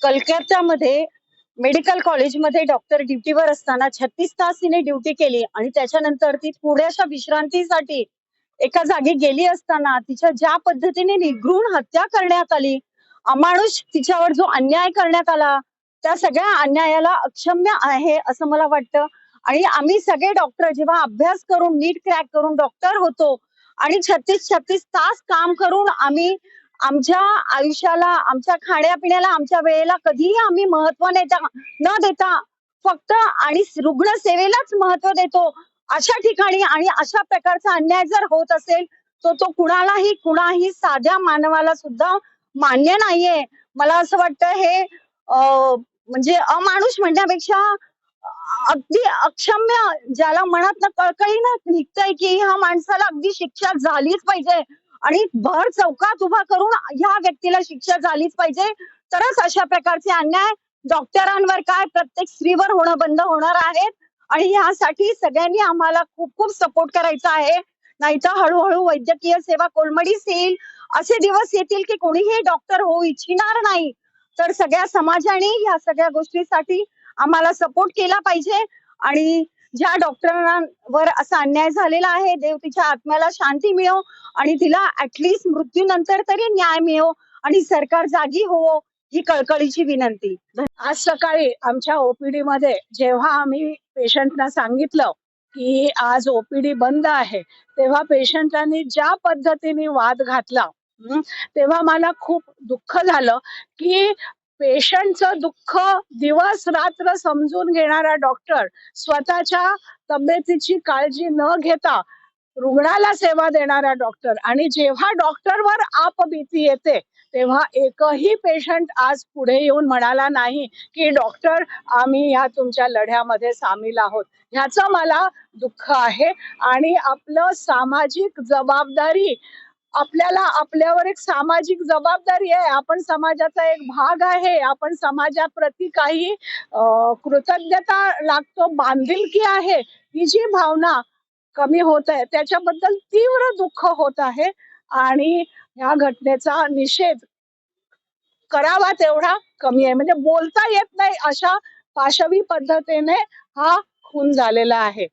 कलकत्त्यामध्ये medical कॉलेजमध्ये doctor ड्युटीवर असताना 36 तास तिने ड्युटी केली आणि त्याच्यानंतर ती थोड्याशा विश्रांतीसाठी एका जागी गेली असताना तिच्या ज्या पद्धतीने निर्घृण हत्या करण्यात आली, अमानुष तिच्यावर जो अन्याय करण्यात आला, त्या सगळ्या अन्यायाला अक्षम्य आहे असं मला वाटतं. आणि आम्ही सगळे डॉक्टर जेव्हा अभ्यास करून नीट क्रॅक करून डॉक्टर होतो आणि 36-36 तास काम करून आम्ही आमच्या आयुष्याला, आमच्या खाण्यापिण्याला, आमच्या वेळेला कधीही आम्ही महत्व न देता फक्त आणि रुग्ण सेवेलाच महत्व देतो. अशा ठिकाणी आणि अशा प्रकारचा अन्याय जर होत असेल, तर तो कुणाही साध्या मानवाला सुद्धा मान्य नाहीये. मला असं वाटतं हे म्हणजे अमानुष म्हणण्यापेक्षा अगदी अक्षम्य, ज्याला मनातनं कळकळीनं निघतंय की ह्या माणसाला अगदी शिक्षा झालीच पाहिजे आणि भर चौकात उभा करून ह्या व्यक्तीला शिक्षा झालीच पाहिजे. तरच अशा प्रकारचे अन्याय डॉक्टरांवर काय प्रत्येक स्त्रीवर होणं बंद होणार आहेत. आणि ह्यासाठी सगळ्यांनी आम्हाला खूप खूप सपोर्ट करायचा आहे. नाहीतर हळूहळू वैद्यकीय सेवा कोलमडीस येईल. असे दिवस येतील की कोणीही डॉक्टर होऊ इच्छिणार नाही. तर सगळ्या समाजाने ह्या सगळ्या गोष्टीसाठी आम्हाला सपोर्ट केला पाहिजे. आणि ज्या डॉक्टरांवर असा अन्याय झालेला आहे, देव तिच्या आत्म्याला शांती मिळो आणि तिला ऍटलीस्ट मृत्यूनंतर तरी न्याय मिळो आणि सरकार जागी होवो, ही कळकळीची विनंती. आज सकाळी आमच्या ओपीडी मध्ये जेव्हा आम्ही पेशंटना सांगितलं की आज ओपीडी बंद आहे, तेव्हा पेशंटांनी ज्या पद्धतीने वाद घातला तेव्हा मला खूप दुःख झालं की पेशंटचं दुःख दिवस रात्र समजून घेणारा डॉक्टर स्वतःच्या तब्येतीची काळजी न घेता रुग्णाला सेवा देणारा डॉक्टर, आणि जेव्हा डॉक्टरवर आपबीती येते तेव्हा एकही पेशंट आज पुढे येऊन म्हणाला नाही की डॉक्टर आम्ही या तुमच्या लढ्यामध्ये सामील आहोत. ह्याचं मला दुःख आहे. आणि आपलं सामाजिक जबाबदारी, आपल्याला आपल्यावर एक सामाजिक जबाबदारी आहे. आपण समाजाचा एक भाग आहे. आपण समाजाप्रती काही कृतज्ञता लागतो, बांधिलकी आहे, ही जी भावना कमी होत आहे त्याच्याबद्दल तीव्र दुःख होत आहे. आणि ह्या घटनेचा निषेध करावा तेवढा कमी आहे. म्हणजे बोलता येत नाही अशा पाशवी पद्धतीने हा खून झालेला आहे.